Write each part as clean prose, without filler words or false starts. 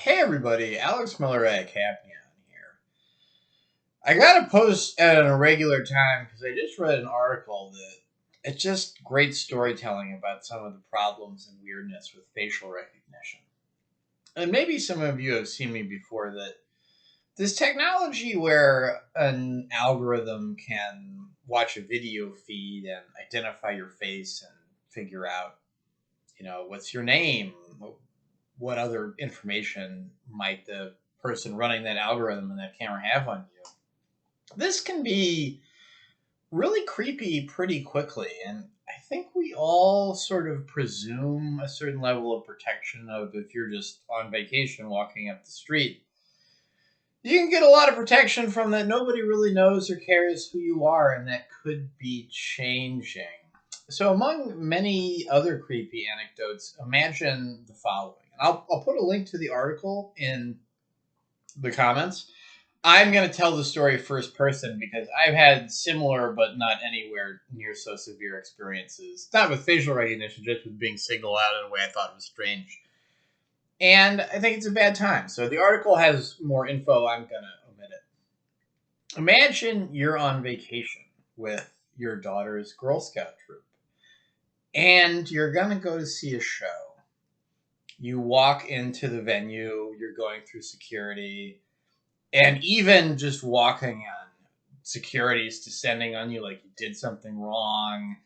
Hey everybody, Alex Miller at Capnion here. I got to post at an irregular time because I just read an article that it's just great storytelling about some of the problems and weirdness with facial recognition. And maybe some of you have seen me before that this technology where an algorithm can watch a video feed and identify your face and figure out, what's your name, what other information might the person running that algorithm and that camera have on you. This can be really creepy pretty quickly, and I think we all sort of presume a certain level of protection of if you're just on vacation walking up the street. You can get a lot of protection from that. Nobody really knows or cares who you are, and that could be changing. So, among many other creepy anecdotes, imagine the following. I'll put a link to the article in the comments. I'm going to tell the story first person because I've had similar but not anywhere near so severe experiences. Not with facial recognition, just with being singled out in a way I thought was strange. And I think it's a bad time. So the article has more info. I'm going to omit it. Imagine you're on vacation with your daughter's Girl Scout troop and you're going to go to see a show. You walk into the venue, you're going through security, and even just walking on security's descending on you like you did something wrong.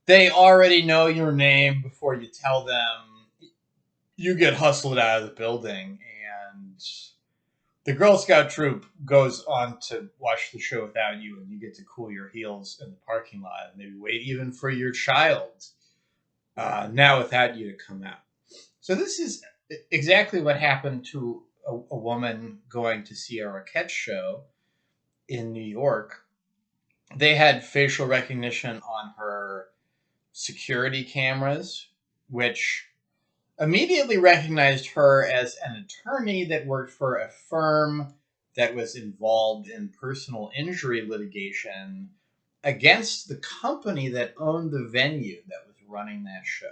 They already know your name before you tell them. You get hustled out of the building, and the Girl Scout troop goes on to watch the show without you, and you get to cool your heels in the parking lot and maybe wait even for your child now without you to come out. So this is exactly what happened to a woman going to see a Roquette show in New York. They had facial recognition on her security cameras, which immediately recognized her as an attorney that worked for a firm that was involved in personal injury litigation against the company that owned the venue that was running that show.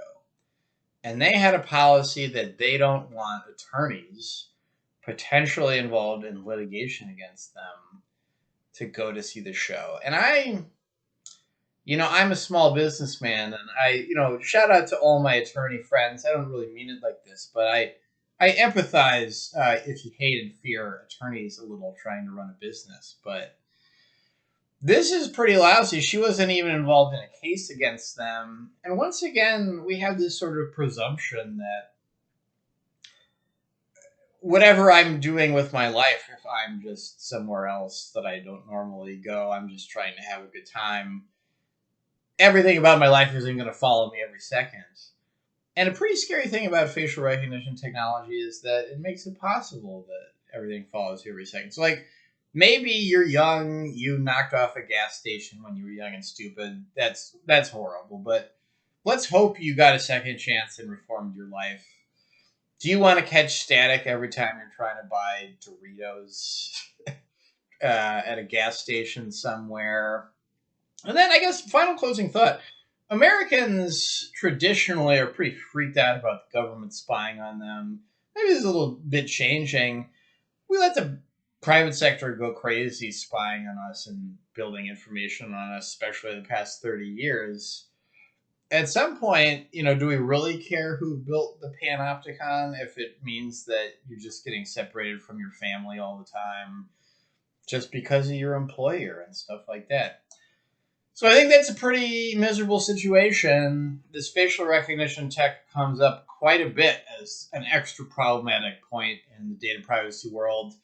And they had a policy that they don't want attorneys potentially involved in litigation against them to go to see the show. And I'm a small businessman, and shout out to all my attorney friends. I don't really mean it like this, but I empathize if you hate and fear attorneys a little trying to run a business. But this is pretty lousy. She wasn't even involved in a case against them. And once again, we have this sort of presumption that whatever I'm doing with my life, if I'm just somewhere else that I don't normally go, I'm just trying to have a good time. Everything about my life isn't going to follow me every second. And a pretty scary thing about facial recognition technology is that it makes it possible that everything follows you every second. So, maybe you're young, you knocked off a gas station when you were young and stupid. That's horrible. But let's hope you got a second chance and reformed your life. Do you want to catch static every time you're trying to buy Doritos at a gas station somewhere? And then I guess final closing thought. Americans traditionally are pretty freaked out about the government spying on them. Maybe it's a little bit changing. We let the private sector go crazy spying on us and building information on us, especially the past 30 years. At some point, do we really care who built the Panopticon if it means that you're just getting separated from your family all the time just because of your employer and stuff like that? So I think that's a pretty miserable situation. This facial recognition tech comes up quite a bit as an extra problematic point in the data privacy world.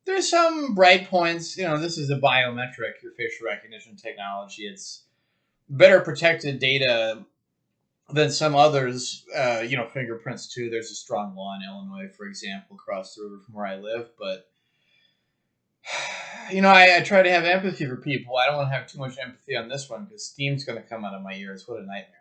There's some bright points. This is a biometric, your facial recognition technology. It's better protected data than some others. Fingerprints too. There's a strong law in Illinois, for example, across the river from where I live. But I try to have empathy for people. I don't want to have too much empathy on this one because steam's going to come out of my ears. What a nightmare.